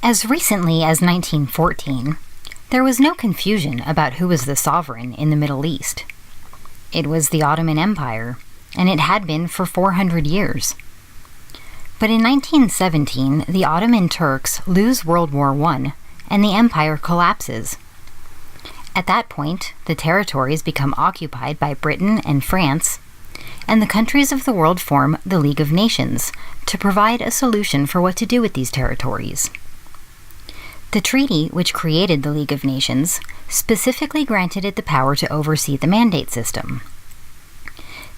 As recently as 1914, there was no confusion about who was the sovereign in the Middle East. It was the Ottoman Empire, and it had been for 400 years. But in 1917, the Ottoman Turks lose World War I, and the empire collapses. At that point, the territories become occupied by Britain and France, and the countries of the world form the League of Nations to provide a solution for what to do with these territories. The treaty which created the League of Nations specifically granted it the power to oversee the mandate system.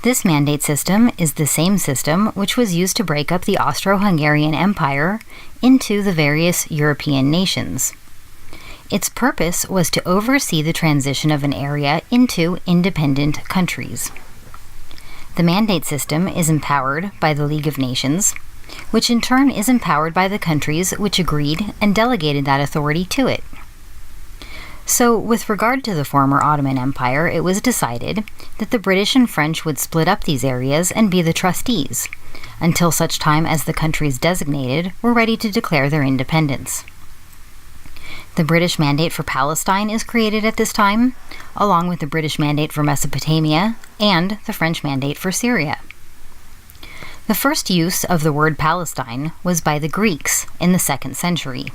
This mandate system is the same system which was used to break up the Austro-Hungarian Empire into the various European nations. Its purpose was to oversee the transition of an area into independent countries. The mandate system is empowered by the League of Nations, which in turn is empowered by the countries which agreed and delegated that authority to it. So, with regard to the former Ottoman Empire, it was decided that the British and French would split up these areas and be the trustees, until such time as the countries designated were ready to declare their independence. The British Mandate for Palestine is created at this time, along with the British Mandate for Mesopotamia and the French Mandate for Syria. The first use of the word Palestine was by the Greeks in the 2nd century,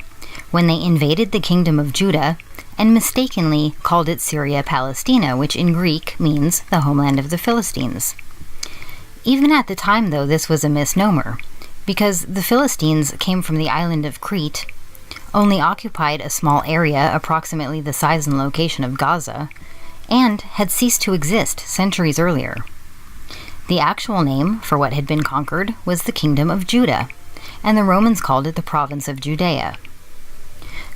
when they invaded the kingdom of Judah and mistakenly called it Syria Palestina, which in Greek means the homeland of the Philistines. Even at the time, though, this was a misnomer, because the Philistines came from the island of Crete, only occupied a small area approximately the size and location of Gaza, and had ceased to exist centuries earlier. The actual name for what had been conquered was the Kingdom of Judah, and the Romans called it the province of Judea.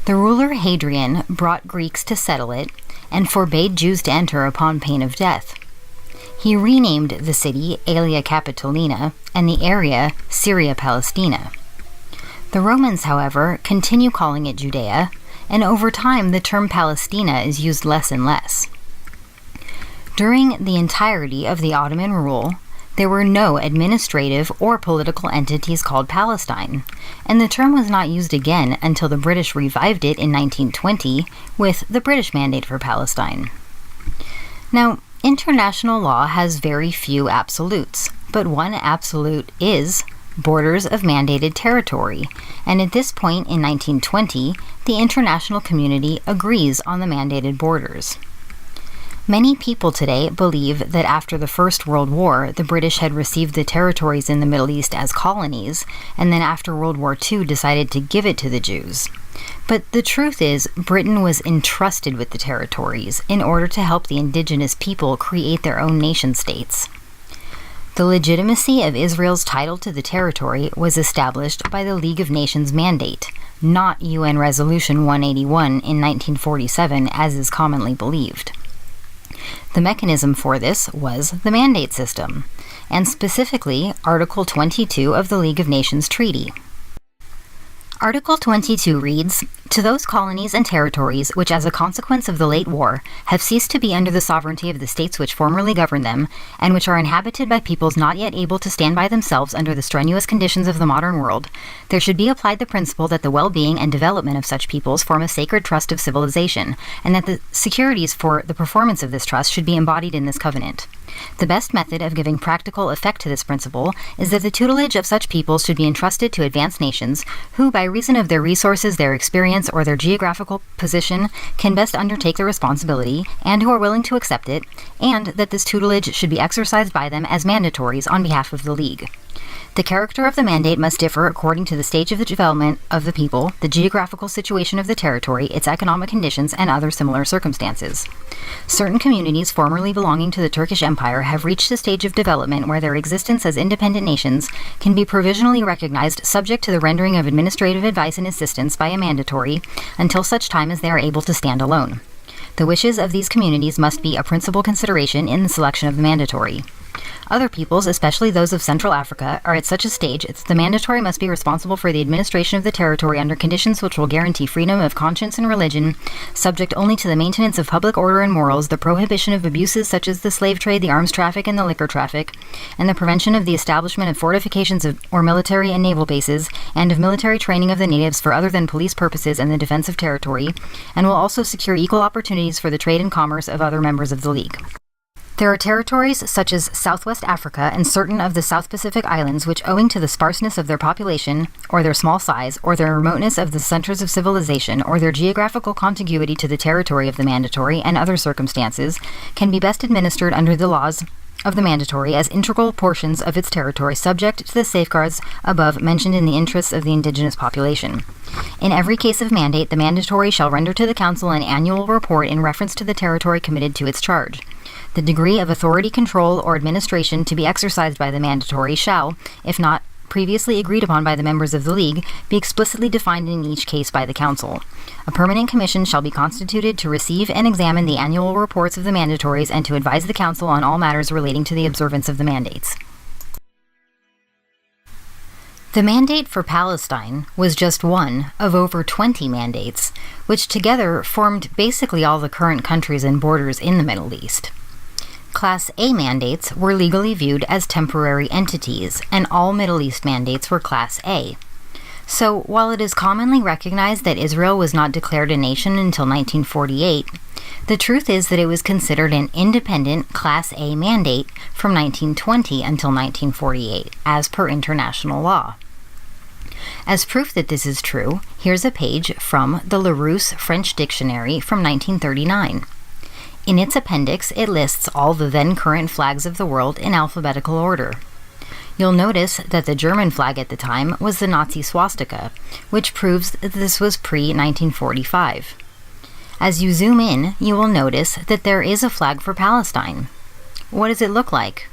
The ruler Hadrian brought Greeks to settle it and forbade Jews to enter upon pain of death. He renamed the city Aelia Capitolina and the area Syria Palestina. The Romans, however, continue calling it Judea, and over time the term Palestina is used less and less. During the entirety of the Ottoman rule, there were no administrative or political entities called Palestine, and the term was not used again until the British revived it in 1920 with the British Mandate for Palestine. Now, international law has very few absolutes, but one absolute is borders of mandated territory, and at this point in 1920, the international community agrees on the mandated borders. Many people today believe that after the First World War, the British had received the territories in the Middle East as colonies, and then after World War II decided to give it to the Jews. But the truth is, Britain was entrusted with the territories in order to help the indigenous people create their own nation-states. The legitimacy of Israel's title to the territory was established by the League of Nations mandate, not UN Resolution 181 in 1947, as is commonly believed. The mechanism for this was the mandate system, and specifically Article 22 of the League of Nations Treaty. Article 22 reads, "To those colonies and territories which as a consequence of the late war have ceased to be under the sovereignty of the states which formerly governed them, and which are inhabited by peoples not yet able to stand by themselves under the strenuous conditions of the modern world, there should be applied the principle that the well-being and development of such peoples form a sacred trust of civilization, and that the securities for the performance of this trust should be embodied in this covenant. The best method of giving practical effect to this principle is that the tutelage of such peoples should be entrusted to advanced nations, who, by reason of their resources, their experience, or their geographical position, can best undertake the responsibility, and who are willing to accept it, and that this tutelage should be exercised by them as mandatories on behalf of the League. The character of the mandate must differ according to the stage of the development of the people, the geographical situation of the territory, its economic conditions, and other similar circumstances. Certain communities formerly belonging to the Turkish Empire have reached a stage of development where their existence as independent nations can be provisionally recognized subject to the rendering of administrative advice and assistance by a mandatory until such time as they are able to stand alone. The wishes of these communities must be a principal consideration in the selection of the mandatory. Other peoples, especially those of Central Africa, are at such a stage that the mandatory must be responsible for the administration of the territory under conditions which will guarantee freedom of conscience and religion, subject only to the maintenance of public order and morals, the prohibition of abuses such as the slave trade, the arms traffic, and the liquor traffic, and the prevention of the establishment of fortifications or military and naval bases, and of military training of the natives for other than police purposes and the defense of territory, and will also secure equal opportunities for the trade and commerce of other members of the League. There are territories such as Southwest Africa and certain of the South Pacific Islands which, owing to the sparseness of their population, or their small size, or their remoteness of the centers of civilization, or their geographical contiguity to the territory of the mandatory and other circumstances, can be best administered under the laws of the mandatory as integral portions of its territory subject to the safeguards above mentioned in the interests of the indigenous population. In every case of mandate, the mandatory shall render to the Council an annual report in reference to the territory committed to its charge. The degree of authority, control, or administration to be exercised by the mandatory shall, if not previously agreed upon by the members of the League, be explicitly defined in each case by the Council. A permanent commission shall be constituted to receive and examine the annual reports of the mandatories and to advise the Council on all matters relating to the observance of the mandates. The mandate for Palestine was just one of over 20 mandates, which together formed basically all the current countries and borders in the Middle East. Class A mandates were legally viewed as temporary entities, and all Middle East mandates were Class A. So, while it is commonly recognized that Israel was not declared a nation until 1948, the truth is that it was considered an independent Class A mandate from 1920 until 1948, as per international law. As proof that this is true, here's a page from the Larousse French Dictionary from 1939. In its appendix, it lists all the then-current flags of the world in alphabetical order. You'll notice that the German flag at the time was the Nazi swastika, which proves that this was pre-1945. As you zoom in, you will notice that there is a flag for Palestine. What does it look like?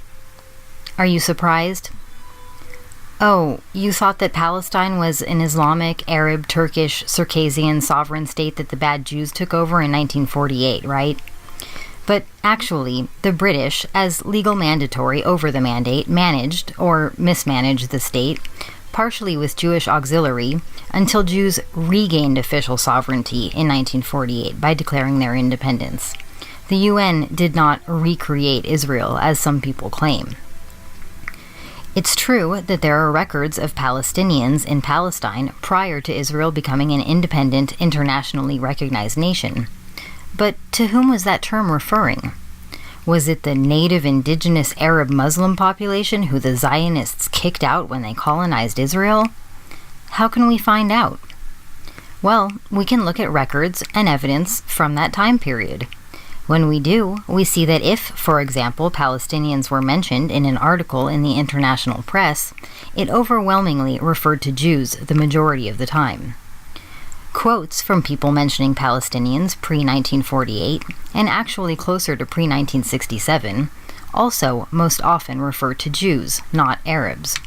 Are you surprised? Oh, you thought that Palestine was an Islamic, Arab, Turkish, Circassian sovereign state that the bad Jews took over in 1948, right? But actually, the British, as legal mandatory over the mandate, managed, or mismanaged the state, partially with Jewish auxiliary, until Jews regained official sovereignty in 1948 by declaring their independence. The UN did not recreate Israel, as some people claim. It's true that there are records of Palestinians in Palestine prior to Israel becoming an independent, internationally recognized nation. But to whom was that term referring? Was it the native indigenous Arab Muslim population who the Zionists kicked out when they colonized Israel? How can we find out? Well, we can look at records and evidence from that time period. When we do, we see that if, for example, Palestinians were mentioned in an article in the international press, it overwhelmingly referred to Jews the majority of the time. Quotes from people mentioning Palestinians pre-1948, and actually closer to pre-1967, also most often refer to Jews, not Arabs.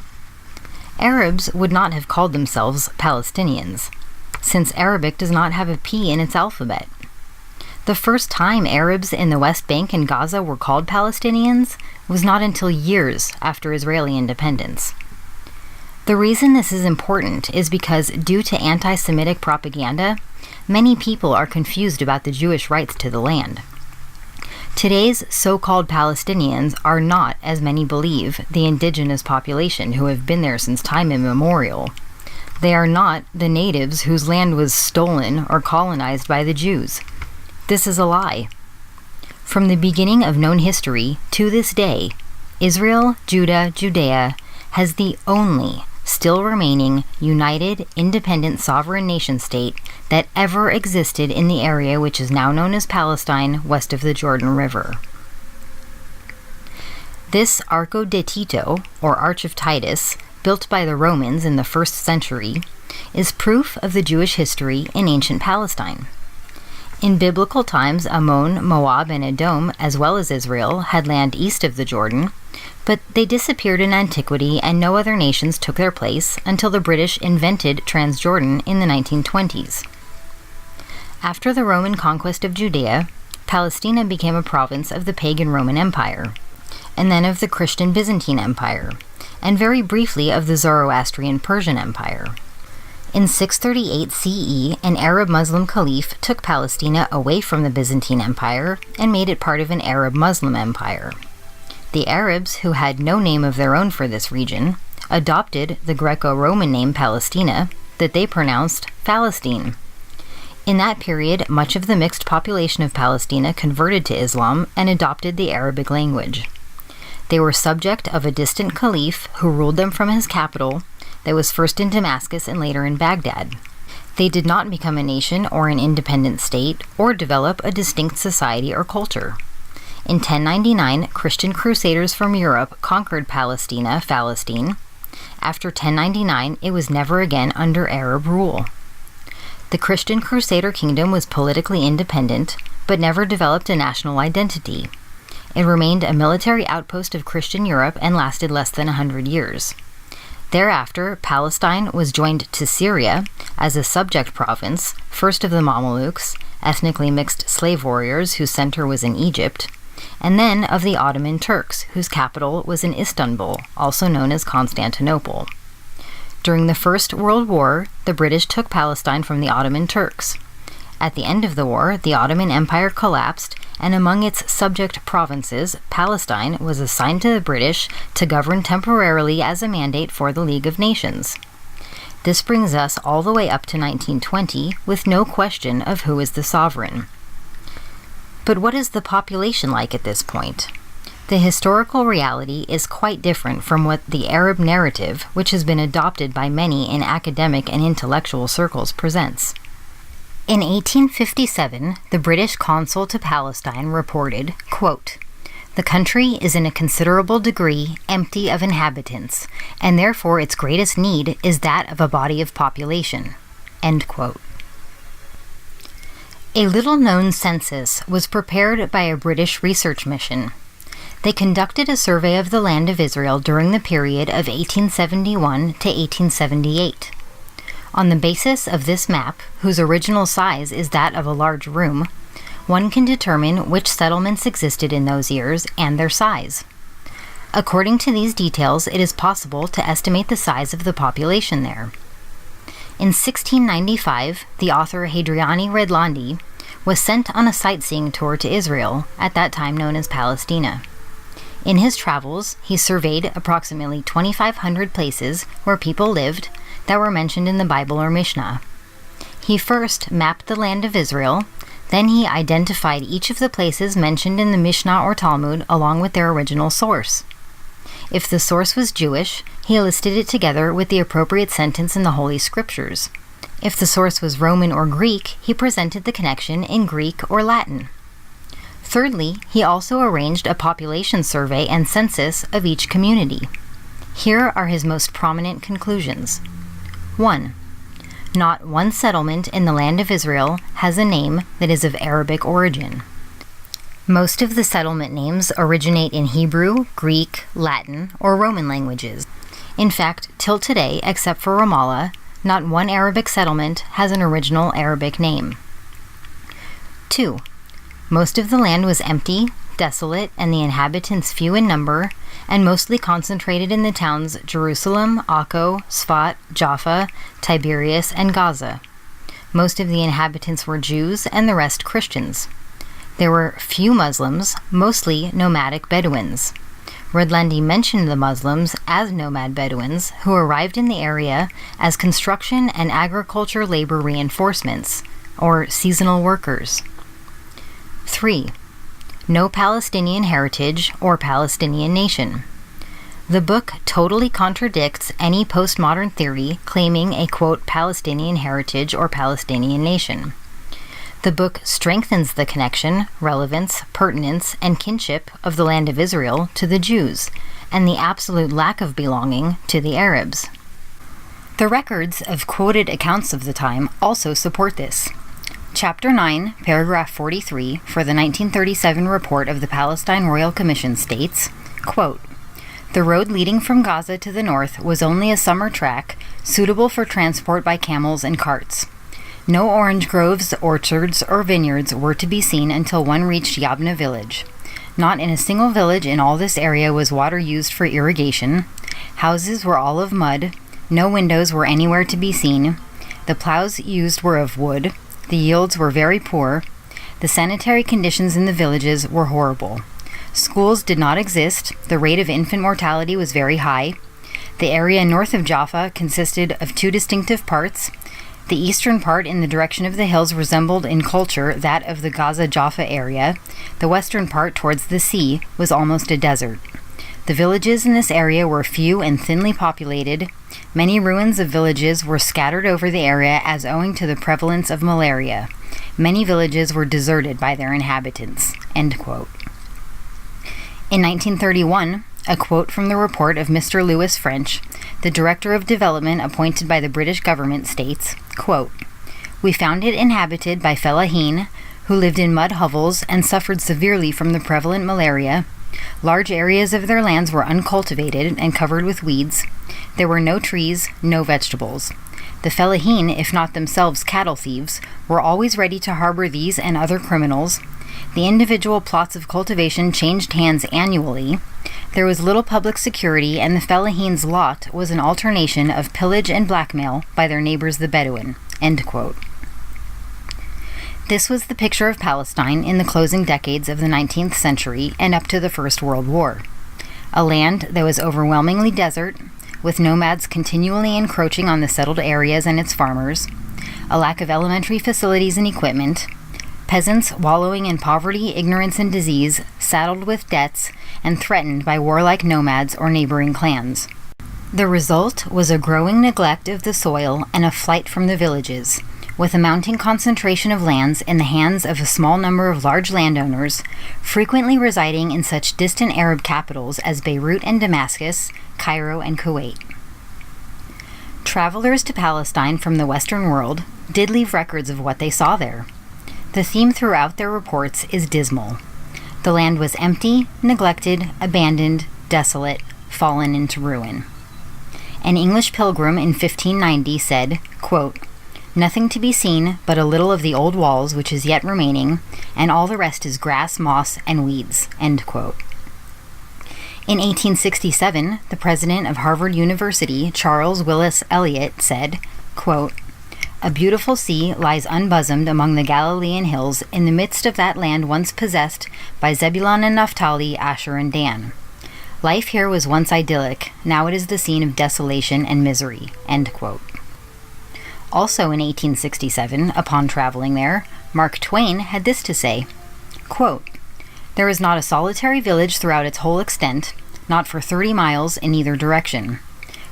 Arabs would not have called themselves Palestinians, since Arabic does not have a P in its alphabet. The first time Arabs in the West Bank and Gaza were called Palestinians was not until years after Israeli independence. The reason this is important is because, due to anti-Semitic propaganda, many people are confused about the Jewish rights to the land. Today's so-called Palestinians are not, as many believe, the indigenous population who have been there since time immemorial. They are not the natives whose land was stolen or colonized by the Jews. This is a lie. From the beginning of known history to this day, Israel, Judea has the only still remaining united, independent sovereign nation-state that ever existed in the area which is now known as Palestine, west of the Jordan River. This Arco de Tito, or Arch of Titus, built by the Romans in the 1st century, is proof of the Jewish history in ancient Palestine. In biblical times, Ammon, Moab, and Edom, as well as Israel, had land east of the Jordan, but they disappeared in antiquity and no other nations took their place until the British invented Transjordan in the 1920s. After the Roman conquest of Judea, Palestina became a province of the pagan Roman Empire, and then of the Christian Byzantine Empire, and very briefly of the Zoroastrian Persian Empire. In 638 CE, an Arab Muslim caliph took Palestina away from the Byzantine Empire and made it part of an Arab Muslim empire. The Arabs, who had no name of their own for this region, adopted the Greco-Roman name Palestina that they pronounced Palestine. In that period, much of the mixed population of Palestina converted to Islam and adopted the Arabic language. They were subject of a distant caliph who ruled them from his capital, that was first in Damascus and later in Baghdad. They did not become a nation or an independent state or develop a distinct society or culture. In 1099, Christian crusaders from Europe conquered Palestine. After 1099, it was never again under Arab rule. The Christian Crusader kingdom was politically independent, but never developed a national identity. It remained a military outpost of Christian Europe and lasted less than 100 years. Thereafter, Palestine was joined to Syria as a subject province, first of the Mamelukes, ethnically mixed slave warriors whose center was in Egypt, and then of the Ottoman Turks, whose capital was in Istanbul, also known as Constantinople. During the First World War, the British took Palestine from the Ottoman Turks. At the end of the war, the Ottoman Empire collapsed, and among its subject provinces, Palestine was assigned to the British to govern temporarily as a mandate for the League of Nations. This brings us all the way up to 1920, with no question of who is the sovereign. But what is the population like at this point? The historical reality is quite different from what the Arab narrative, which has been adopted by many in academic and intellectual circles, presents. In 1857, the British consul to Palestine reported, quote, "The country is in a considerable degree empty of inhabitants, and therefore its greatest need is that of a body of population." End quote. A little-known census was prepared by a British research mission. They conducted a survey of the land of Israel during the period of 1871 to 1878. On the basis of this map, whose original size is that of a large room, one can determine which settlements existed in those years and their size. According to these details, it is possible to estimate the size of the population there. In 1695, the author Hadriani Redlandi was sent on a sightseeing tour to Israel, at that time known as Palestina. In his travels, he surveyed approximately 2,500 places where people lived that were mentioned in the Bible or Mishnah. He first mapped the land of Israel, then he identified each of the places mentioned in the Mishnah or Talmud along with their original source. If the source was Jewish, he listed it together with the appropriate sentence in the Holy Scriptures. If the source was Roman or Greek, he presented the connection in Greek or Latin. Thirdly, he also arranged a population survey and census of each community. Here are his most prominent conclusions. 1. Not one settlement in the land of Israel has a name that is of Arabic origin. Most of the settlement names originate in Hebrew, Greek, Latin, or Roman languages. In fact, till today, except for Ramallah, not one Arabic settlement has an original Arabic name. 2. Most of the land was empty, desolate, and the inhabitants few in number, and mostly concentrated in the towns Jerusalem, Akko, Sfat, Jaffa, Tiberias, and Gaza. Most of the inhabitants were Jews and the rest Christians. There were few Muslims, mostly nomadic Bedouins. Redlandi mentioned the Muslims as nomad Bedouins who arrived in the area as construction and agriculture labor reinforcements, or seasonal workers. 3. No Palestinian heritage or Palestinian nation. The book totally contradicts any postmodern theory claiming a, quote, Palestinian heritage or Palestinian nation. The book strengthens the connection, relevance, pertinence, and kinship of the land of Israel to the Jews, and the absolute lack of belonging to the Arabs. The records of quoted accounts of the time also support this. Chapter 9, paragraph 43 for the 1937 report of the Palestine Royal Commission states, quote, "The road leading from Gaza to the north was only a summer track, suitable for transport by camels and carts. No orange groves, orchards, or vineyards were to be seen until one reached Yabna village. Not in a single village in all this area was water used for irrigation. Houses were all of mud. No windows were anywhere to be seen. The plows used were of wood. The yields were very poor. The sanitary conditions in the villages were horrible. Schools did not exist. The rate of infant mortality was very high. The area north of Jaffa consisted of two distinctive parts. The eastern part in the direction of the hills resembled in culture that of the Gaza-Jaffa area. The western part towards the sea was almost a desert. The villages in this area were few and thinly populated. Many ruins of villages were scattered over the area as owing to the prevalence of malaria. Many villages were deserted by their inhabitants." End quote. In 1931, a quote from the report of Mr. Louis French, the Director of Development appointed by the British government, states, quote, "We found it inhabited by fellaheen, who lived in mud hovels and suffered severely from the prevalent malaria. Large areas of their lands were uncultivated and covered with weeds. There were no trees, no vegetables. The fellaheen, if not themselves cattle thieves, were always ready to harbor these and other criminals. The individual plots of cultivation changed hands annually. There was little public security, and the fellaheen's lot was an alternation of pillage and blackmail by their neighbors the Bedouin." End quote. This was the picture of Palestine in the closing decades of the 19th century and up to the First World War. A land that was overwhelmingly desert, with nomads continually encroaching on the settled areas and its farmers, a lack of elementary facilities and equipment, peasants wallowing in poverty, ignorance, and disease, saddled with debts, and threatened by warlike nomads or neighboring clans. The result was a growing neglect of the soil and a flight from the villages, with a mounting concentration of lands in the hands of a small number of large landowners, frequently residing in such distant Arab capitals as Beirut and Damascus, Cairo and Kuwait. Travelers to Palestine from the Western world did leave records of what they saw there. The theme throughout their reports is dismal. The land was empty, neglected, abandoned, desolate, fallen into ruin. An English pilgrim in 1590 said, quote, "Nothing to be seen but a little of the old walls which is yet remaining, and all the rest is grass, moss, and weeds." End quote. In 1867, the president of Harvard University, Charles Willis Eliot, said, quote, "A beautiful sea lies unbosomed among the Galilean hills in the midst of that land once possessed by Zebulun and Naphtali, Asher and Dan. Life here was once idyllic, now it is the scene of desolation and misery." End quote. Also in 1867, upon traveling there, Mark Twain had this to say, quote, "There is not a solitary village throughout its whole extent, not for 30 miles in either direction.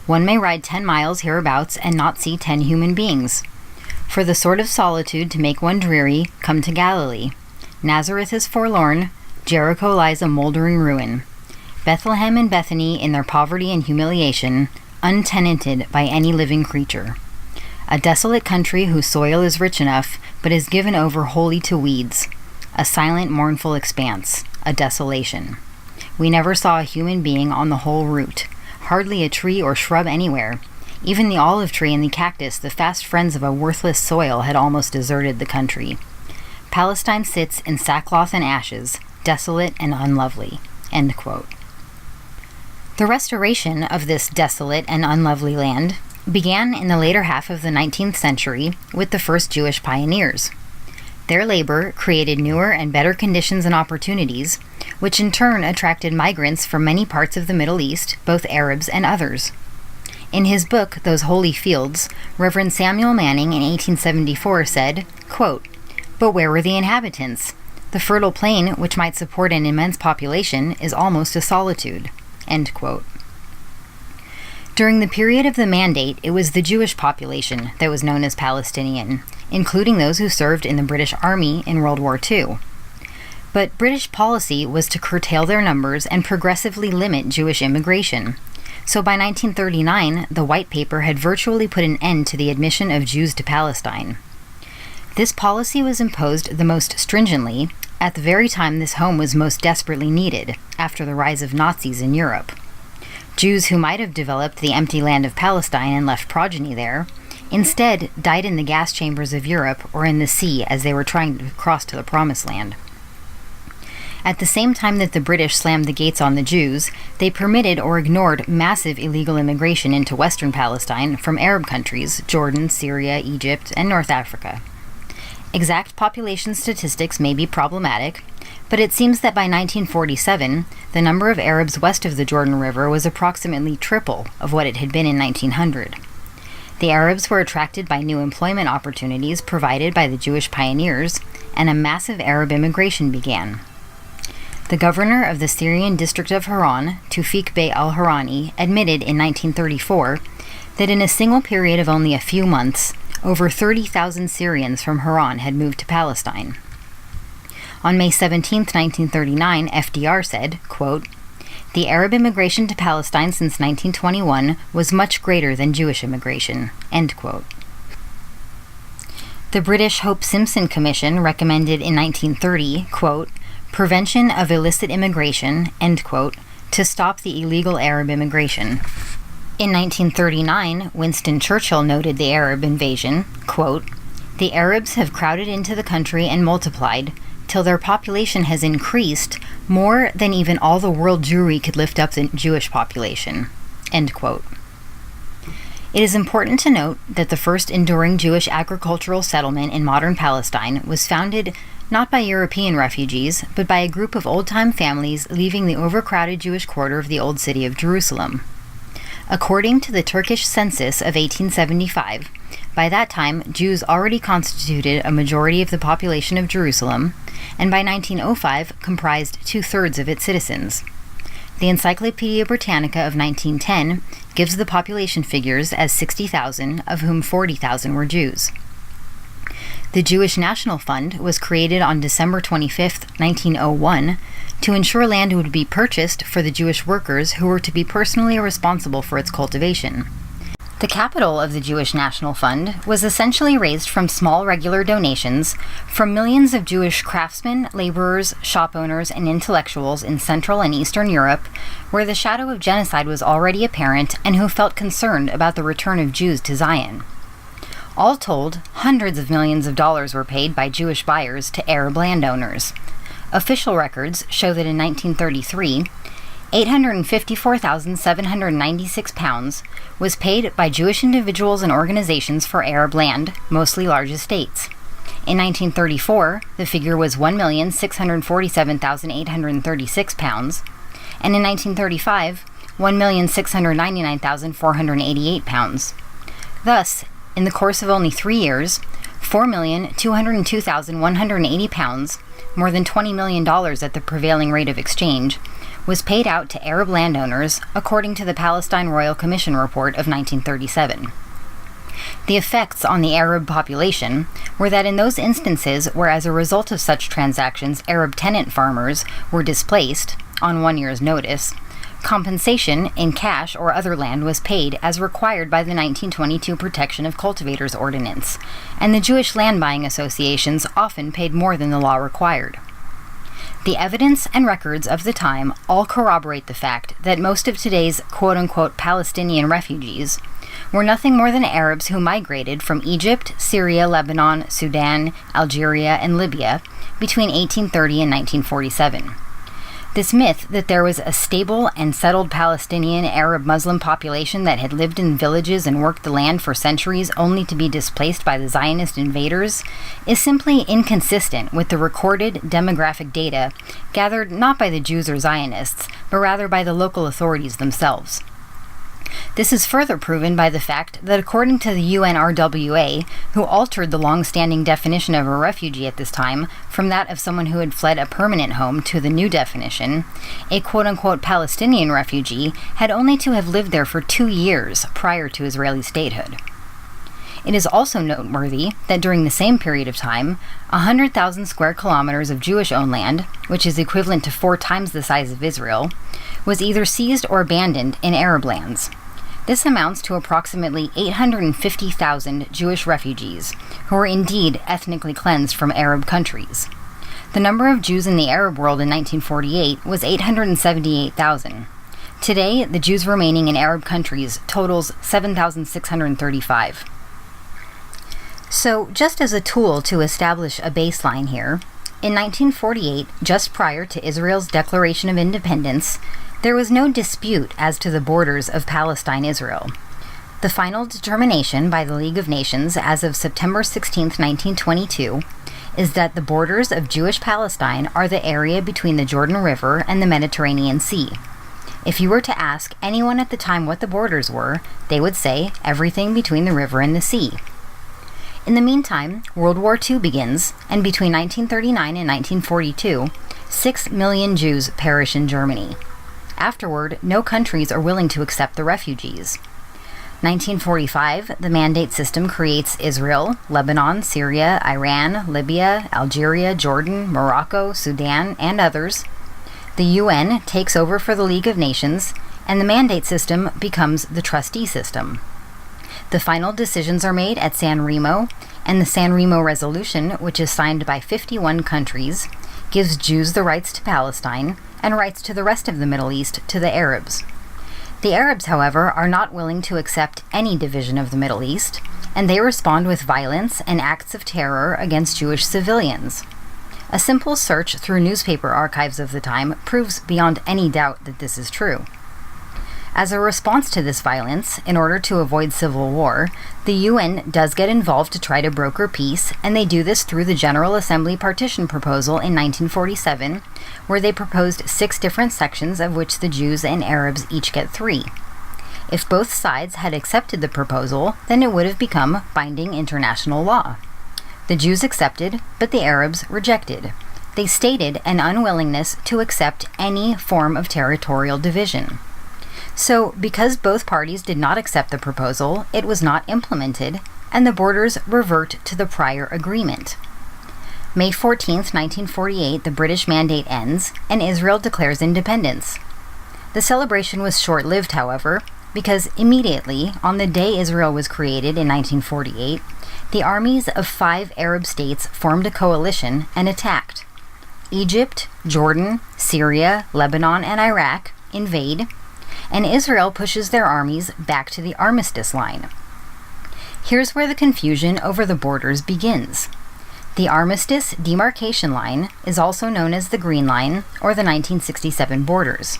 One may ride 10 miles hereabouts and not see 10 human beings. For the sort of solitude to make one dreary, come to Galilee. Nazareth is forlorn, Jericho lies a moldering ruin. Bethlehem and Bethany in their poverty and humiliation, untenanted by any living creature. A desolate country whose soil is rich enough, but is given over wholly to weeds. A silent, mournful expanse, a desolation. We never saw a human being on the whole route, hardly a tree or shrub anywhere. Even the olive tree and the cactus, the fast friends of a worthless soil, had almost deserted the country. Palestine sits in sackcloth and ashes, desolate and unlovely." End quote. The restoration of this desolate and unlovely land began in the later half of the 19th century with the first Jewish pioneers. Their labor created newer and better conditions and opportunities, which in turn attracted migrants from many parts of the Middle East, both Arabs and others. In his book, Those Holy Fields, Reverend Samuel Manning in 1874 said, quote, "But where were the inhabitants? The fertile plain, which might support an immense population, is almost a solitude." End quote. During the period of the Mandate, it was the Jewish population that was known as Palestinian, including those who served in the British Army in World War II. But British policy was to curtail their numbers and progressively limit Jewish immigration. So by 1939, the White Paper had virtually put an end to the admission of Jews to Palestine. This policy was imposed the most stringently at the very time this home was most desperately needed, after the rise of Nazis in Europe. Jews who might have developed the empty land of Palestine and left progeny there, instead died in the gas chambers of Europe or in the sea as they were trying to cross to the Promised Land. At the same time that the British slammed the gates on the Jews, they permitted or ignored massive illegal immigration into Western Palestine from Arab countries, Jordan, Syria, Egypt, and North Africa. Exact population statistics may be problematic, but it seems that by 1947, the number of Arabs west of the Jordan River was approximately triple of what it had been in 1900. The Arabs were attracted by new employment opportunities provided by the Jewish pioneers, and a massive Arab immigration began. The governor of the Syrian district of Haran, Tawfiq Bey al-Harani, admitted in 1934 that in a single period of only a few months, over 30,000 Syrians from Haran had moved to Palestine. On May 17, 1939, FDR said, quote, "The Arab immigration to Palestine since 1921 was much greater than Jewish immigration." End quote. The British Hope Simpson Commission recommended in 1930, quote, "prevention of illicit immigration," end quote, to stop the illegal Arab immigration. In 1939, Winston Churchill noted the Arab invasion, quote, "The Arabs have crowded into the country and multiplied till their population has increased more than even all the world Jewry could lift up the Jewish population," end quote. It is important to note that the first enduring Jewish agricultural settlement in modern Palestine was founded not by European refugees, but by a group of old-time families leaving the overcrowded Jewish quarter of the Old City of Jerusalem. According to the Turkish census of 1875, by that time Jews already constituted a majority of the population of Jerusalem, and by 1905 comprised 2/3 of its citizens. The Encyclopedia Britannica of 1910 gives the population figures as 60,000, of whom 40,000 were Jews. The Jewish National Fund was created on December 25, 1901, to ensure land would be purchased for the Jewish workers who were to be personally responsible for its cultivation. The capital of the Jewish National Fund was essentially raised from small regular donations from millions of Jewish craftsmen, laborers, shop owners, and intellectuals in Central and Eastern Europe, where the shadow of genocide was already apparent and who felt concerned about the return of Jews to Zion. All told, hundreds of millions of dollars were paid by Jewish buyers to Arab landowners. Official records show that in 1933, £854,796 was paid by Jewish individuals and organizations for Arab land, mostly large estates. In 1934, the figure was £1,647,836, and in 1935, £1,699,488. Thus, in the course of only 3 years, £4,202,180, more than $20 million at the prevailing rate of exchange, was paid out to Arab landowners, according to the Palestine Royal Commission report of 1937. The effects on the Arab population were that in those instances where as a result of such transactions Arab tenant farmers were displaced, on 1 year's notice, compensation in cash or other land was paid as required by the 1922 Protection of Cultivators Ordinance, and the Jewish land buying associations often paid more than the law required. The evidence and records of the time all corroborate the fact that most of today's quote-unquote Palestinian refugees were nothing more than Arabs who migrated from Egypt, Syria, Lebanon, Sudan, Algeria, and Libya between 1830 and 1947. This myth that there was a stable and settled Palestinian Arab Muslim population that had lived in villages and worked the land for centuries only to be displaced by the Zionist invaders is simply inconsistent with the recorded demographic data gathered not by the Jews or Zionists, but rather by the local authorities themselves. This is further proven by the fact that according to the UNRWA, who altered the long-standing definition of a refugee at this time from that of someone who had fled a permanent home to the new definition, a quote-unquote Palestinian refugee had only to have lived there for 2 years prior to Israeli statehood. It is also noteworthy that during the same period of time, 100,000 square kilometers of Jewish-owned land, which is equivalent to 4 times the size of Israel, was either seized or abandoned in Arab lands. This amounts to approximately 850,000 Jewish refugees, who were indeed ethnically cleansed from Arab countries. The number of Jews in the Arab world in 1948 was 878,000. Today, the Jews remaining in Arab countries totals 7,635. So, just as a tool to establish a baseline here, in 1948, just prior to Israel's Declaration of Independence, there was no dispute as to the borders of Palestine-Israel. The final determination by the League of Nations as of September 16, 1922, is that the borders of Jewish Palestine are the area between the Jordan River and the Mediterranean Sea. If you were to ask anyone at the time what the borders were, they would say everything between the river and the sea. In the meantime, World War II begins, and between 1939 and 1942, 6 million Jews perish in Germany. Afterward, no countries are willing to accept the refugees. 1945, the mandate system creates Israel, Lebanon, Syria, Iran, Libya, Algeria, Jordan, Morocco, Sudan, and others. The UN takes over for the League of Nations, and the mandate system becomes the trustee system. The final decisions are made at San Remo, and the San Remo Resolution, which is signed by 51 countries, gives Jews the rights to Palestine and rights to the rest of the Middle East to the Arabs. The Arabs, however, are not willing to accept any division of the Middle East, and they respond with violence and acts of terror against Jewish civilians. A simple search through newspaper archives of the time proves beyond any doubt that this is true. As a response to this violence, in order to avoid civil war, the UN does get involved to try to broker peace, and they do this through the General Assembly Partition Proposal in 1947, where they proposed 6 different sections of which the Jews and Arabs each get 3. If both sides had accepted the proposal, then it would have become binding international law. The Jews accepted, but the Arabs rejected. They stated an unwillingness to accept any form of territorial division. So, because both parties did not accept the proposal, it was not implemented, and the borders revert to the prior agreement. May 14, 1948, the British mandate ends, and Israel declares independence. The celebration was short-lived, however, because immediately, on the day Israel was created in 1948, the armies of 5 Arab states formed a coalition and attacked. Egypt, Jordan, Syria, Lebanon, and Iraq invade, and Israel pushes their armies back to the Armistice line. Here's where the confusion over the borders begins. The Armistice demarcation line is also known as the Green Line or the 1967 borders.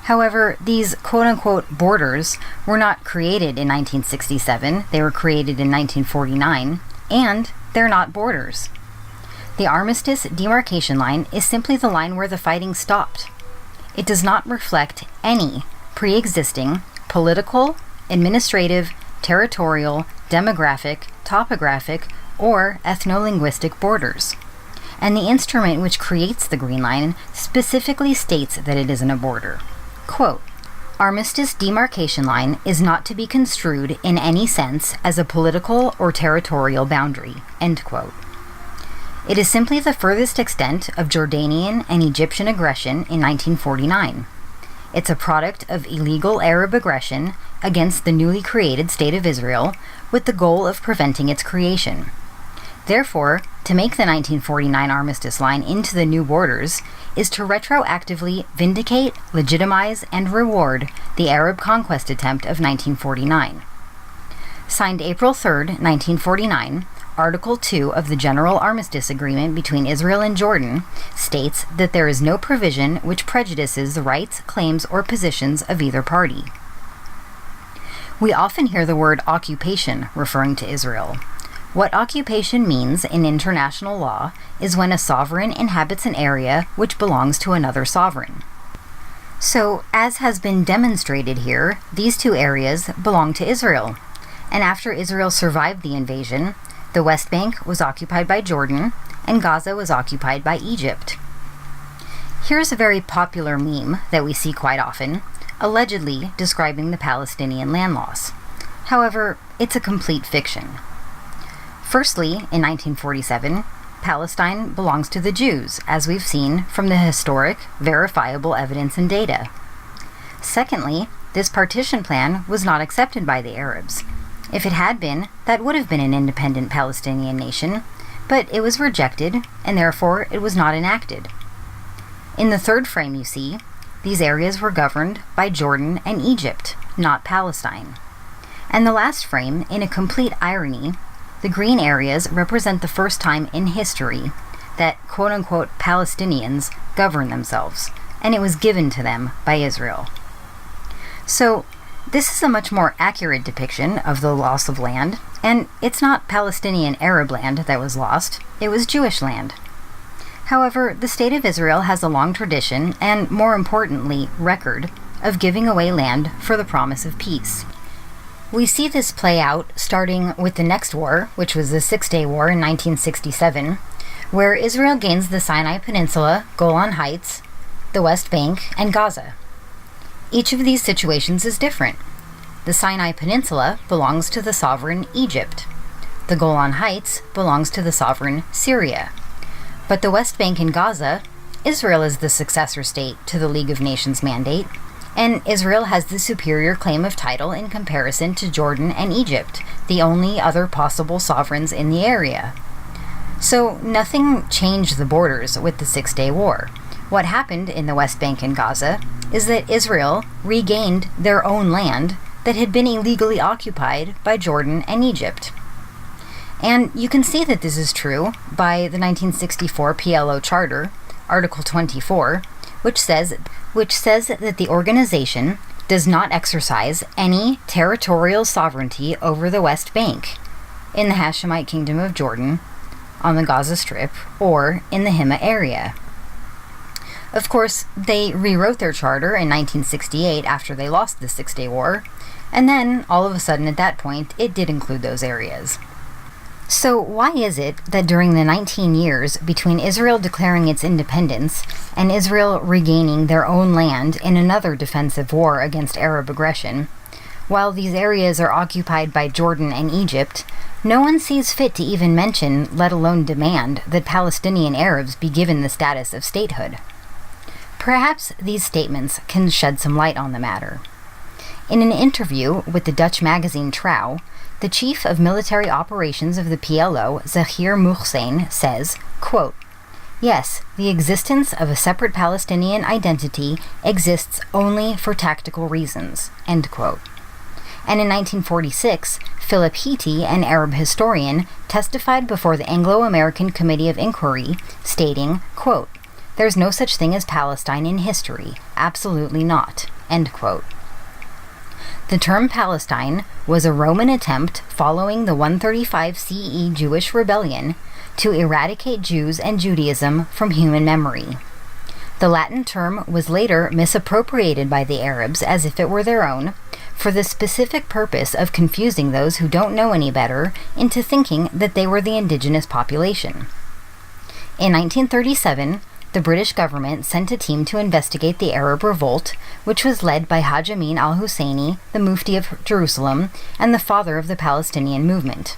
However, these quote-unquote borders were not created in 1967, they were created in 1949, and they're not borders. The Armistice demarcation line is simply the line where the fighting stopped. It does not reflect any pre-existing political, administrative, territorial, demographic, topographic, or ethno-linguistic borders. And the instrument which creates the Green Line specifically states that it isn't a border. Quote, Armistice demarcation line is not to be construed in any sense as a political or territorial boundary, end quote. It is simply the furthest extent of Jordanian and Egyptian aggression in 1949. It's a product of illegal Arab aggression against the newly created State of Israel with the goal of preventing its creation. Therefore, to make the 1949 Armistice Line into the new borders is to retroactively vindicate, legitimize, and reward the Arab conquest attempt of 1949. Signed April 3, 1949, Article 2 of the General Armistice Agreement between Israel and Jordan states that there is no provision which prejudices the rights, claims, or positions of either party. We often hear the word occupation referring to Israel. What occupation means in international law is when a sovereign inhabits an area which belongs to another sovereign. So, as has been demonstrated here, these 2 areas belong to Israel. And after Israel survived the invasion, the West Bank was occupied by Jordan, and Gaza was occupied by Egypt. Here's a very popular meme that we see quite often, allegedly describing the Palestinian land loss. However, it's a complete fiction. Firstly, in 1947, Palestine belongs to the Jews, as we've seen from the historic, verifiable evidence and data. Secondly, this partition plan was not accepted by the Arabs. If it had been, that would have been an independent Palestinian nation, but it was rejected, and therefore it was not enacted. In the third frame you see, these areas were governed by Jordan and Egypt, not Palestine. And the last frame, in a complete irony, the green areas represent the first time in history that quote-unquote Palestinians govern themselves, and it was given to them by Israel. So, this is a much more accurate depiction of the loss of land, and it's not Palestinian Arab land that was lost, it was Jewish land. However, the State of Israel has a long tradition, and more importantly, record, of giving away land for the promise of peace. We see this play out starting with the next war, which was the Six-Day War in 1967, where Israel gains the Sinai Peninsula, Golan Heights, the West Bank, and Gaza. Each of these situations is different. The Sinai Peninsula belongs to the sovereign Egypt. The Golan Heights belongs to the sovereign Syria. But the West Bank and Gaza, Israel is the successor state to the League of Nations mandate, and Israel has the superior claim of title in comparison to Jordan and Egypt, the only other possible sovereigns in the area. So nothing changed the borders with the Six-Day War. What happened in the West Bank and Gaza is that Israel regained their own land that had been illegally occupied by Jordan and Egypt. And you can see that this is true by the 1964 PLO Charter, Article 24, which says that the organization does not exercise any territorial sovereignty over the West Bank, in the Hashemite Kingdom of Jordan, on the Gaza Strip, or in the Hema area. Of course, they rewrote their charter in 1968 after they lost the Six-Day War, and then, all of a sudden at that point, it did include those areas. So why is it that during the 19 years between Israel declaring its independence and Israel regaining their own land in another defensive war against Arab aggression, while these areas are occupied by Jordan and Egypt, no one sees fit to even mention, let alone demand, that Palestinian Arabs be given the status of statehood? Perhaps these statements can shed some light on the matter. In an interview with the Dutch magazine Trouw, the chief of military operations of the PLO, Zahir Mohsen, says, quote, "Yes, the existence of a separate Palestinian identity exists only for tactical reasons," end quote. And in 1946, Philip Heaty, an Arab historian, testified before the Anglo-American Committee of Inquiry, stating, quote, "There's no such thing as Palestine in history. Absolutely not," end quote. The term Palestine was a Roman attempt following the 135 CE Jewish rebellion to eradicate Jews and Judaism from human memory. The Latin term was later misappropriated by the Arabs as if it were their own, for the specific purpose of confusing those who don't know any better into thinking that they were the indigenous population. In 1937, the British government sent a team to investigate the Arab revolt, which was led by Haj Amin al-Husseini, the Mufti of Jerusalem, and the father of the Palestinian movement.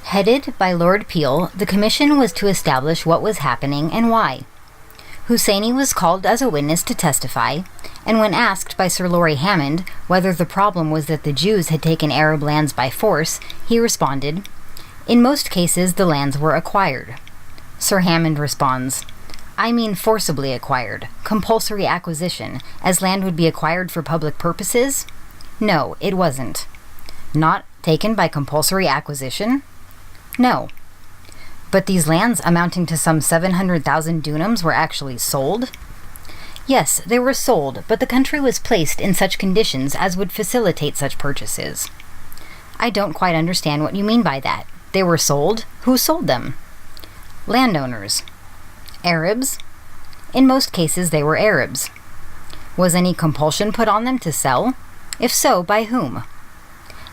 Headed by Lord Peel, the commission was to establish what was happening and why. Husseini was called as a witness to testify, and when asked by Sir Laurie Hammond whether the problem was that the Jews had taken Arab lands by force, he responded, "In most cases the lands were acquired." Sir Hammond responds, "I mean forcibly acquired, compulsory acquisition, as land would be acquired for public purposes? No, it wasn't." "Not taken by compulsory acquisition?" "No." "But these lands amounting to some 700,000 dunams were actually sold?" "Yes, they were sold, but the country was placed in such conditions as would facilitate such purchases." "I don't quite understand what you mean by that. They were sold? Who sold them?" "Landowners." "Arabs?" "In most cases they were Arabs." "Was any compulsion put on them to sell? If so, by whom?"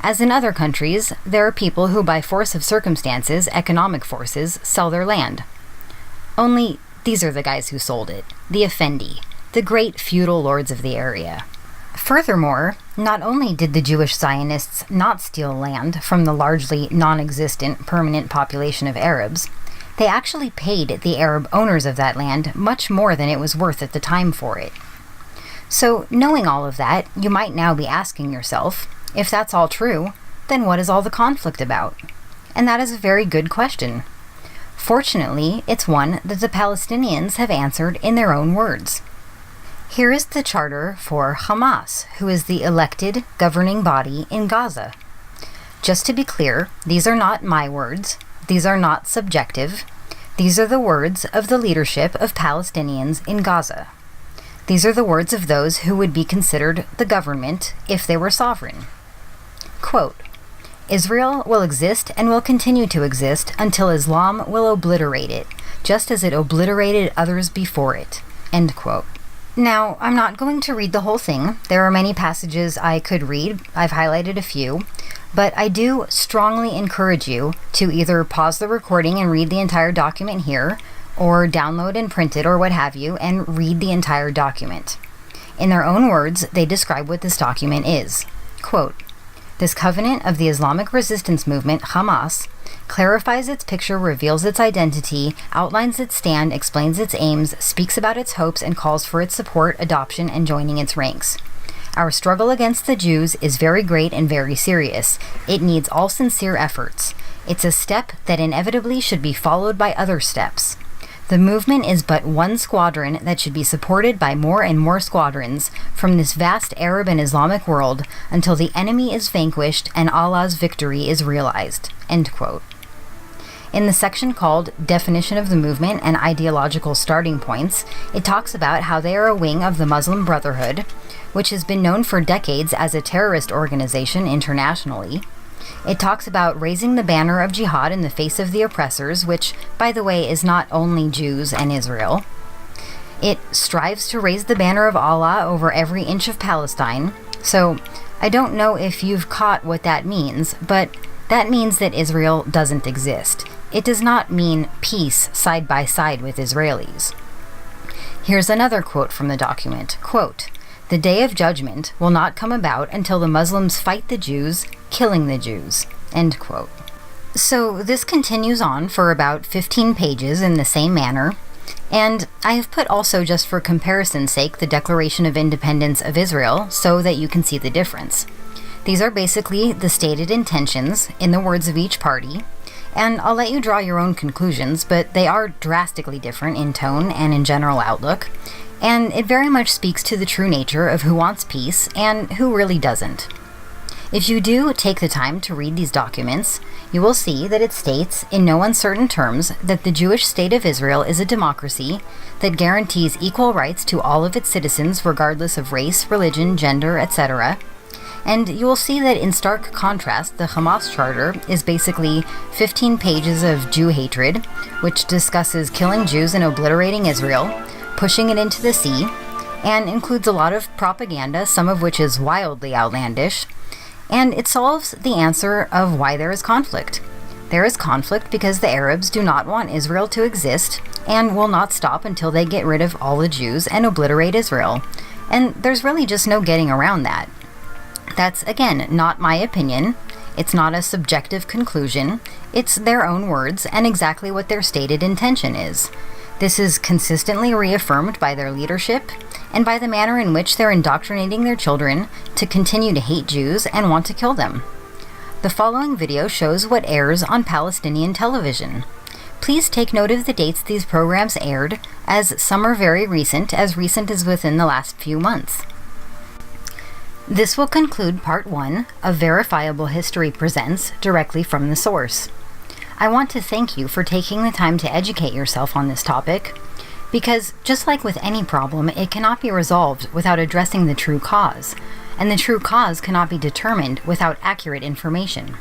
"As in other countries, there are people who by force of circumstances, economic forces, sell their land. Only these are the guys who sold it, the Effendi, the great feudal lords of the area." Furthermore, not only did the Jewish Zionists not steal land from the largely non-existent permanent population of Arabs, they actually paid the Arab owners of that land much more than it was worth at the time for it. So, knowing all of that, you might now be asking yourself, if that's all true, then what is all the conflict about? And that is a very good question. Fortunately, it's one that the Palestinians have answered in their own words. Here is the charter for Hamas, who is the elected governing body in Gaza. Just to be clear, these are not my words. These are not subjective. These are the words of the leadership of Palestinians in Gaza. These are the words of those who would be considered the government if they were sovereign. Quote, Israel will exist and will continue to exist until Islam will obliterate it, just as it obliterated others before it. End quote. Now, I'm not going to read the whole thing. There are many passages I could read. I've highlighted a few. But I do strongly encourage you to either pause the recording and read the entire document here, or download and print it or what have you, and read the entire document. In their own words, they describe what this document is. Quote, This covenant of the Islamic resistance movement, Hamas, clarifies its picture, reveals its identity, outlines its stand, explains its aims, speaks about its hopes, and calls for its support, adoption, and joining its ranks. Our struggle against the Jews is very great and very serious. It needs all sincere efforts. It's a step that inevitably should be followed by other steps. The movement is but one squadron that should be supported by more and more squadrons from this vast Arab and Islamic world until the enemy is vanquished and Allah's victory is realized. End quote. In the section called Definition of the Movement and Ideological Starting Points, it talks about how they are a wing of the Muslim Brotherhood, which has been known for decades as a terrorist organization internationally. It talks about raising the banner of jihad in the face of the oppressors, which, by the way, is not only Jews and Israel. It strives to raise the banner of Allah over every inch of Palestine. So, I don't know if you've caught what that means, but that means that Israel doesn't exist. It does not mean peace side by side with Israelis. Here's another quote from the document. Quote, The day of judgment will not come about until the Muslims fight the Jews, killing the Jews. End quote. So this continues on for about 15 pages in the same manner, and I have put also, just for comparison's sake, the Declaration of Independence of Israel so that you can see the difference. These are basically the stated intentions in the words of each party, and I'll let you draw your own conclusions, but they are drastically different in tone and in general outlook, and it very much speaks to the true nature of who wants peace and who really doesn't. If you do take the time to read these documents, you will see that it states in no uncertain terms that the Jewish state of Israel is a democracy that guarantees equal rights to all of its citizens regardless of race, religion, gender, etc. And you will see that in stark contrast, the Hamas Charter is basically 15 pages of Jew hatred, which discusses killing Jews and obliterating Israel, pushing it into the sea, and includes a lot of propaganda, some of which is wildly outlandish, and it solves the answer of why there is conflict. There is conflict because the Arabs do not want Israel to exist and will not stop until they get rid of all the Jews and obliterate Israel. And there's really just no getting around that. That's, again, not my opinion. It's not a subjective conclusion. It's their own words and exactly what their stated intention is. This is consistently reaffirmed by their leadership and by the manner in which they're indoctrinating their children to continue to hate Jews and want to kill them. The following video shows what airs on Palestinian television. Please take note of the dates these programs aired, as some are very recent as within the last few months. This will conclude Part 1 of Verifiable History Presents directly from the source. I want to thank you for taking the time to educate yourself on this topic, because just like with any problem, it cannot be resolved without addressing the true cause, and the true cause cannot be determined without accurate information.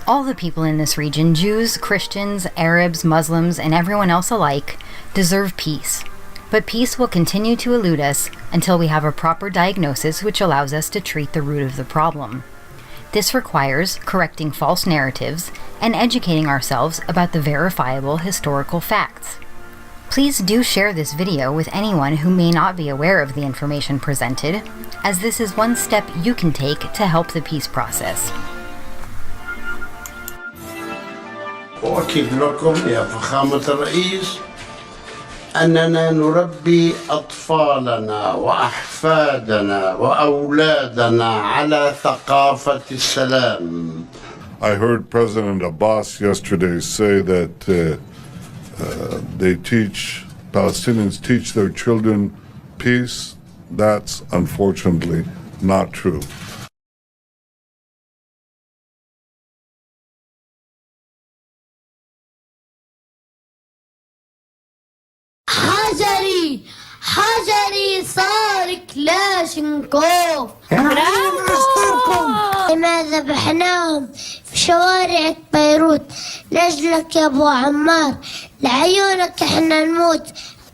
All the people in this region, Jews, Christians, Arabs, Muslims, and everyone else alike, deserve peace. But peace will continue to elude us until we have a proper diagnosis which allows us to treat the root of the problem. This requires correcting false narratives and educating ourselves about the verifiable historical facts. Please do share this video with anyone who may not be aware of the information presented, as this is one step you can take to help the peace process. أؤكد لكم يا فخامة الرئيس أننا نربي أطفالنا وأحفادنا وأولادنا على ثقافة السلام. I heard President Abbas yesterday say that Palestinians teach their children peace. That's unfortunately not true. حجري صار كلاشنكوف. لماذا ذبحناهم في شوارع بيروت؟ لأجلك يا أبو عمار، لعيونك إحنا نموت،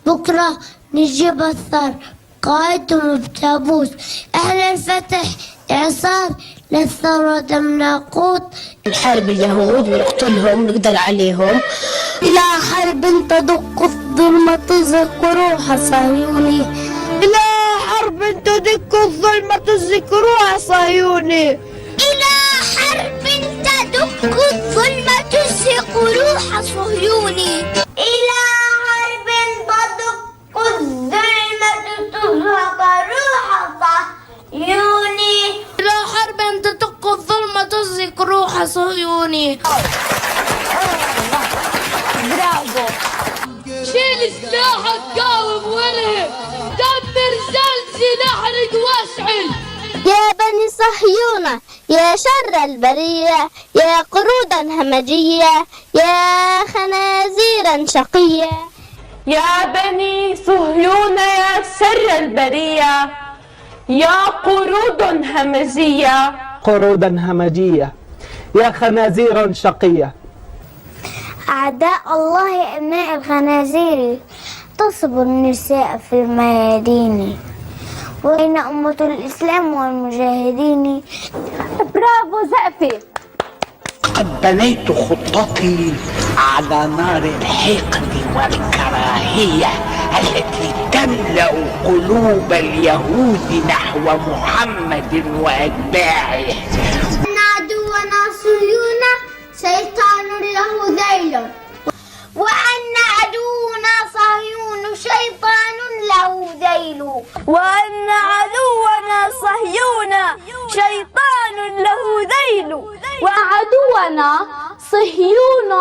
بكرة نجيب الثار قائدهم بتابوس. إحنا الفتح إعصار للثورة دم ناقوت. نحارب اليهود ونقتلهم ونقدر عليهم. إلى حرب تدق الظلمة تزق روح صهيوني. إلى حرب تدق الظلمة تزق روح صهيوني. إلى حرب تدق الظلمة تزق روح صهيوني. إلى حرب تدق الظلمة تزق روح صهيوني. إلى حرب تدق الظلمة تزق روح صهيوني. برافو. شيل سلاحك قاوم وانهب، دمر زلزل احرق واشعل. يا بني صهيونة يا شر البرية، يا قرودا همجية، يا خنازيرا شقية. يا بني صهيونة يا شر البرية، يا قرود همجية. قرودا همجية، يا خنازير شقية. أعداء الله أبناء الخنازير، تصب النساء في الميادين، وأين أمة الإسلام والمجاهدين. برافو زقفي. قد بنيت خطتي على نار الحقد والكراهية التي تملأ قلوب اليهود نحو محمد وأتباعه. إن عدونا صهيون شيطان له ذيل، وأن عدونا صهيون شيطان له ذيل. وأن عدونا صهيون شيطان له ذيل، وعدونا صهيون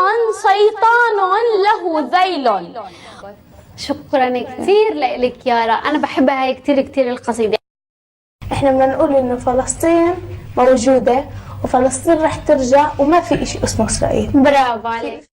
شيطان له ذيل. شكرا كثير لك يارا، أنا بحبها هاي كثير القصيدة. احنا بدنا نقول إنه فلسطين موجودة وفلسطين رح ترجع وما في إشي اسمه إسرائيل. برافو عليك.